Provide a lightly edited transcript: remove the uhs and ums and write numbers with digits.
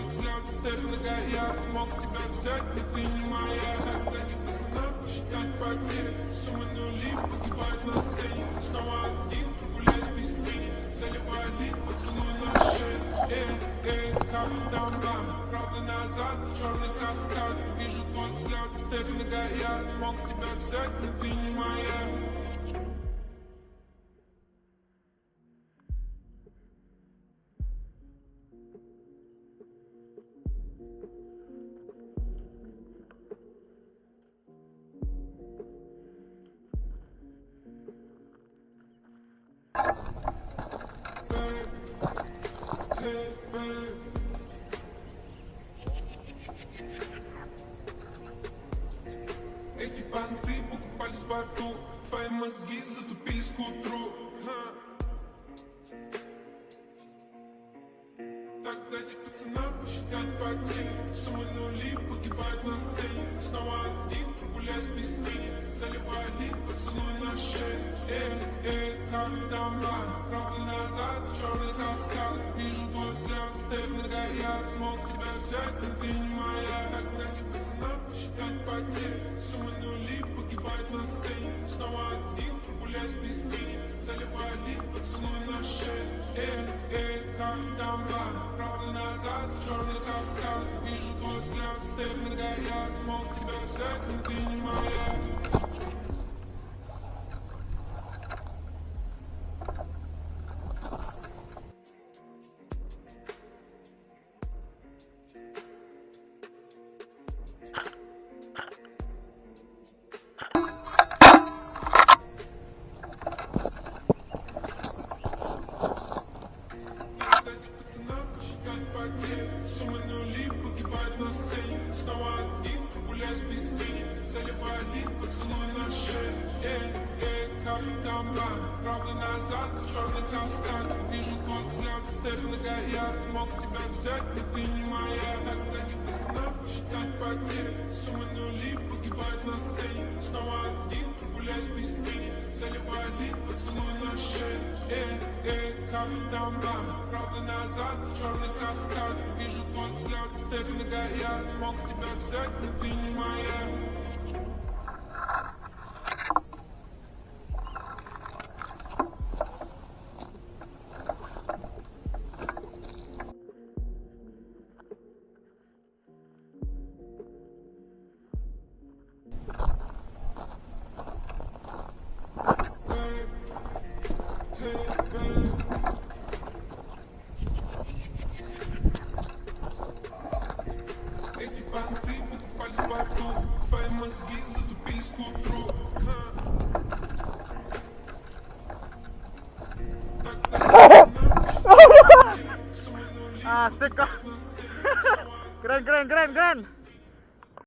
взгляд, степь многояр. Мог тебя взять, но ты не моя. Так ради пацана посчитать потери. Суммы нули погибают на сцене. Снова один, прогуляюсь без тени. Заливай лид, поцелуй на шею. Капитан Блан, правда назад, черный каскад. Вижу твой взгляд, степь многояр. Мог тебя взять, но ты не моя. Эти понты покупались в аду, твои мозги затупились к утру. Так дайте пацанам посчитать потери. Суммы нули погибают на сцене. Снова один, прогуляюсь без тени. Заливай лид, поцелуй на шею. Капитан Блан, правда назад, черный каскад. Вижу твой взгляд, степь многояр. Мог тебя взять, но ты не моя. Так дайте пацанам посчитать потери. Суммы нули погибают на сцене. Снова один, прогуляюсь без тени. Заливай лид, поцелуй на шею. Капитан Блан, правда назад, черный каскад. Вижу твой взгляд, степь многояр. Мог тебя взять, но ты не моя. Суммы нули погибают на сцене. Снова один, прогуляюсь без тени. Заливай лид, поцелуй на шею. Капитан Блан, правда назад, черный каскад. Вижу твой взгляд, степь многояр. Мог тебя взять, но ты не моя. Так дайте пацанам посчитать потери. Суммы нули погибают на сцене. Снова один, прогуляюсь без тени. Заливай лид, поцелуй на шею. Капитан Блан, правда назад, черный каскад. Вижу твой взгляд, степь многояр. Мог тебя взять, но ты не моя. Эти понты покупались в аду, твои мозги затупились к утру. Asik kok. Keren.